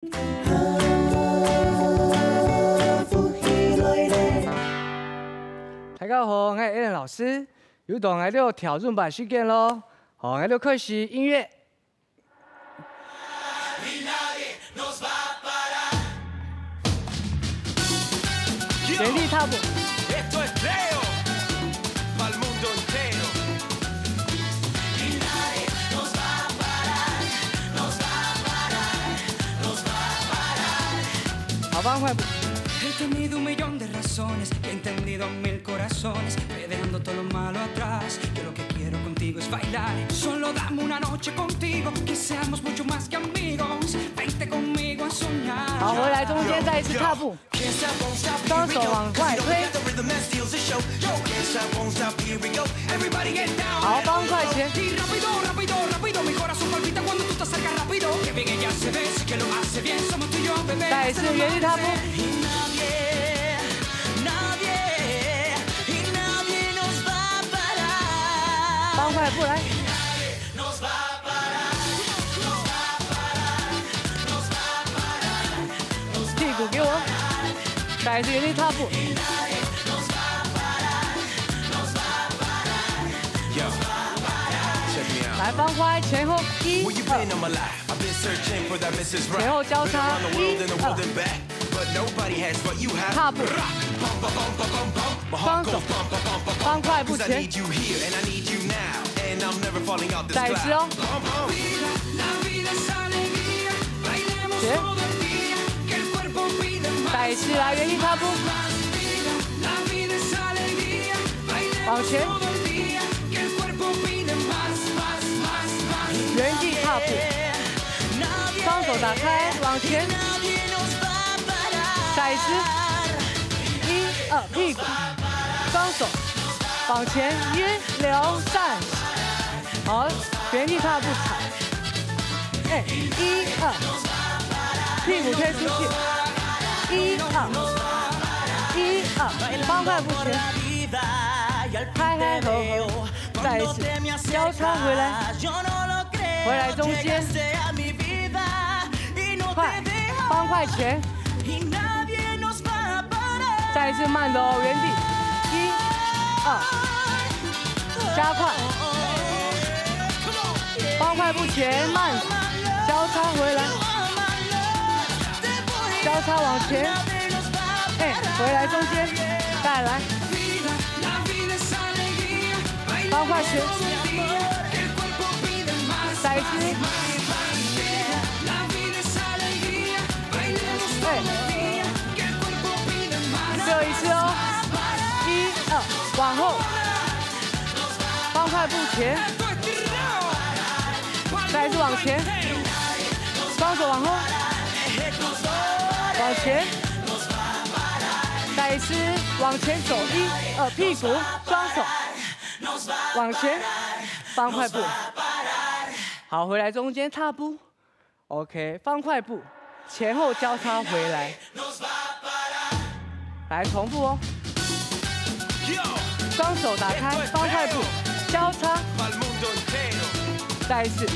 大家好，我是 Alan 老师，又到我哋挑战版时间咯。好，我哋开始音乐。原地踏步。 好方快步。 He tenido un millón de razones y he entendido mil corazones, dejando todo lo malo atrás. Yo lo que quiero contigo es bailar. Solo dame una noche contigo, que seamos mucho más que amigos. Vente conmigo a soñar. 好，回来中间再一次踏步，双手往外推。好，方快前。再一次原地踏步。 方快步来，屁股给我，再一次原地踏步。来方快前后1、2，前后交叉1、2，踏步，双手方快步前。 再一次哦，前，再一次来原地踏步，往前，原地踏步，双手打开往前，再一次，1、2，屁股，双手往前1、2、站起。 好，原地踏步踩，哎，1、2，屁股推出去，1、2，1、2，方快步前，开开合合，再一次交叉回来，回来中间，快，方快前，再一次慢的哦，原地，1、2，加快。 方快步前慢，交叉回来，交叉往前，哎，回来中间，再来，方快前，再一次，哎，最后一次哦，1、2，往后，方快步前。 再一次往前，双手往后，往前，再一次往前走1、2，屁股，双手往前，方快步。好，回来中间踏步 ，OK， 方快步，前后交叉回来，来重复哦，双手打开，方快步，交叉，再一次。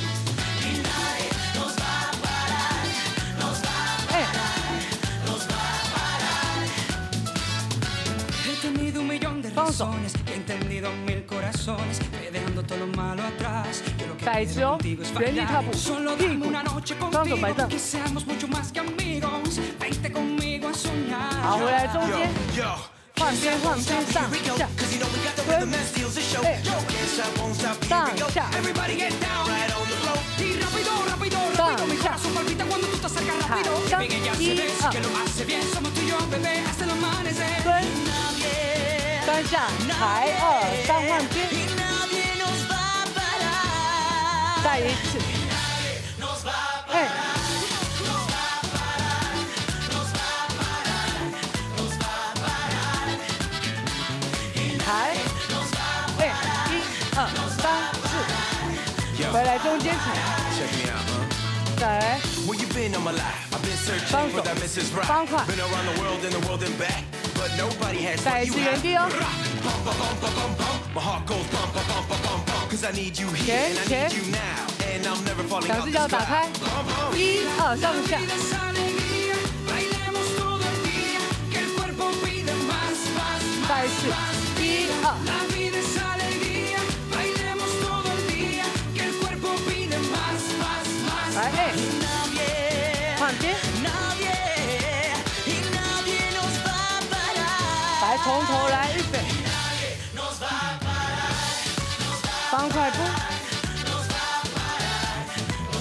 双手，再一次哦，原地踏步，屁股，双手摆正。好，回来中间，换边换边，上下，蹲，哎，上下，上下，海上1、2，蹲。 三下，抬2，上换边，再一次，哎，抬，哎，1、2、3、4，回来中间踩，再来，双手，方快。 再一次原地哦，前前，两只脚打开，1、2上下，式，一二。 La vida es alegría, bailemos todo el día, que el cuerpo pide más, más, más. 来，哎，换边，来，从头来，预备，方块步，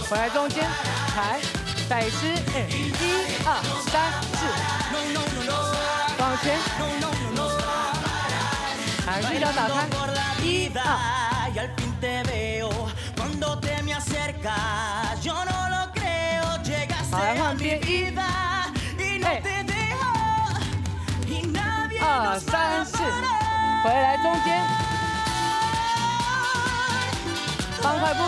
回来中间，抬，再一次，哎，一二三四，往前，来，力量打开，一二。 Y al fin te veo cuando te me acercas. Yo no lo creo. Llegaste a mi vida y no te dejo. Y nadie nos va a parar. 回来中间，方块步，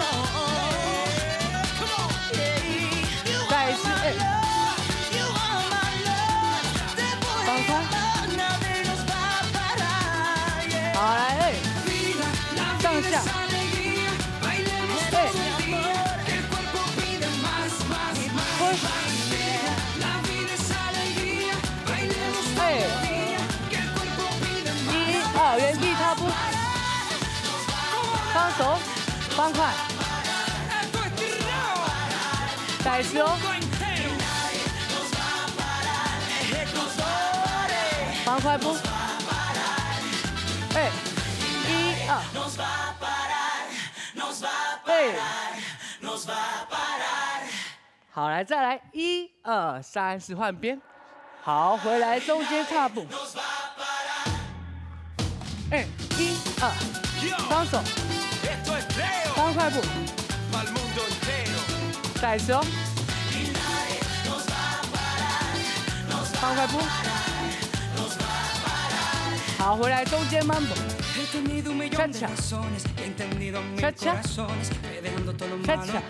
再一次，哎，方块，好来，哎。 上下，哎，push，哎，一二原地踏步，放手，方块，再一次哦，方块步，哎，一二。 好，来再来，一二三四，换边。好，回来中间踏步。哎，一二，双手，方块步，再一次哦。方块步。好，回来中间 mambo。 cha cha, cha cha, cha cha，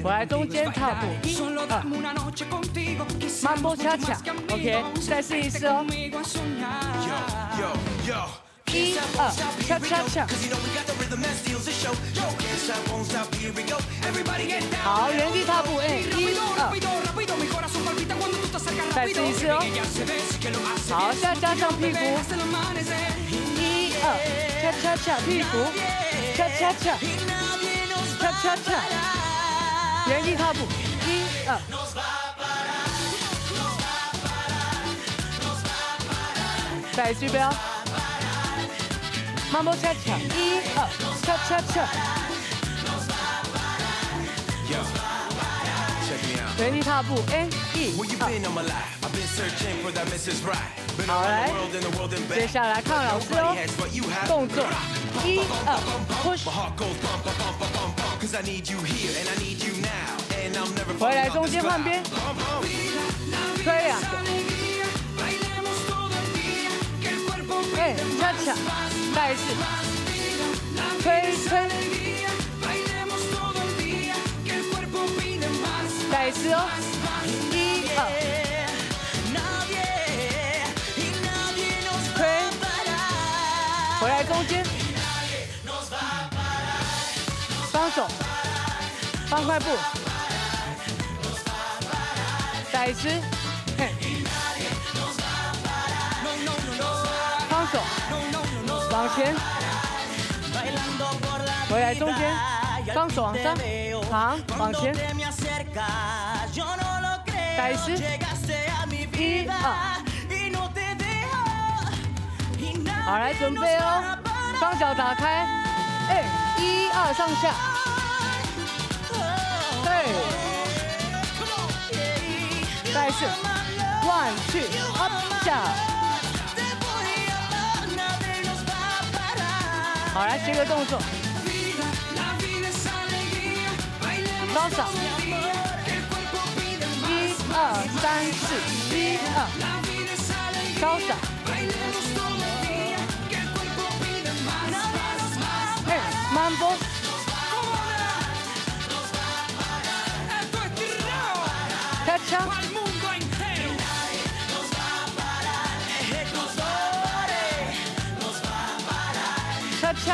回来中间踏步，一二，mambo cha cha，OK， 再试一次哦，一二，cha cha cha， 好，原地踏步，哎，一二，再试一次哦，好，再加上屁股。 一二，恰恰恰，屁股，恰恰恰，恰恰恰，原地踏步，一二，再一句标，mambo cha cha， 一二，恰恰恰，原地踏步 ，N E 二。 好，来，接下来看老师哦，动作，一二 ，push， 回来中间换边，推两个，哎，恰恰，再一次，推推，再一次哦，一二。 回来中间，双手，方块步，再一次，方手，往前，回来中间，双手往上，长往前，再一次，一二。 好，来准备哦，双脚打开，哎，一二上下，对，再一次 ，one two up down， 好，来接个动作，双手，一二三四，一二，稍闪。 mambo， 恰恰，恰恰，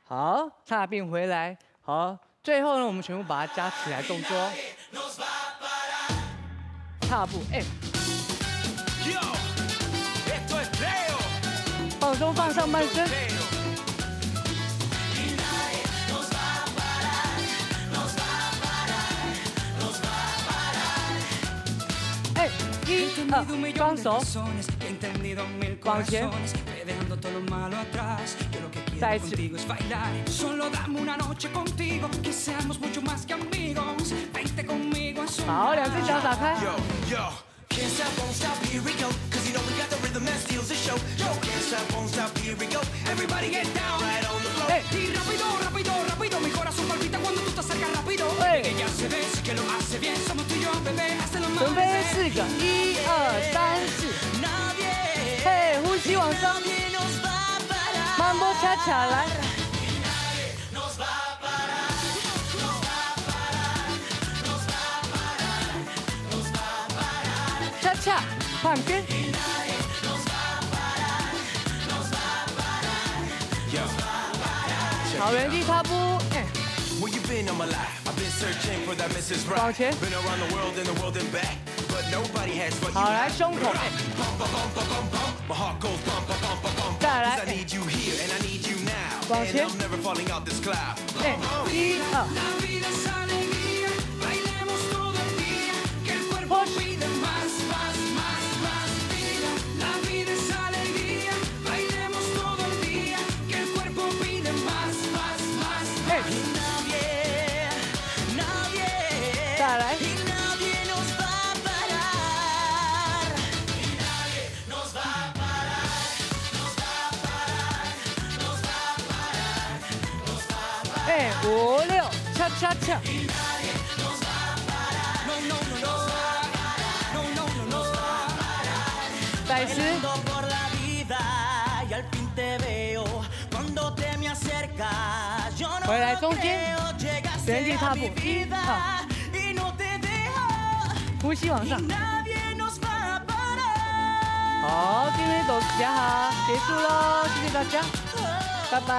好，踏并回来，好，最后呢，我们全部把它加起来动作。踏步，放松放上半身。1、2，双手往前，再一次。好，两只脚打开。Can't stop, won't stop, here we go. Cause you know we got the rhythm that steals the show. Yo, can't stop, won't stop, here we go. Everybody get down, right on the floor. Y rápido, rápido, rápido, mi corazón palpita cuando tú te acercas rápido. Que ya se ve, sí que lo hace bien. Somos tú y yo, bebé, hazlo más. 准备4个，1、2、3、4。嘿，呼吸往上。慢波恰恰来。恰恰，换边。好，原地踏步。Where you been all my life? I've been searching for that Mrs. Right. 往前。 Been around the world and the world and back, but nobody has what you 好，来胸口。 My heart goes bump, bump, bump, bump, bump. 再来。 Cause I need you here and I need you now. 往 And 前。 I'm never falling out this cloud. 1、2。再来。5、6，恰恰恰。再一次。回来中间，原地踏步，1、2。呼吸往上。好，今天都比较好，结束喽，谢谢大家，拜拜。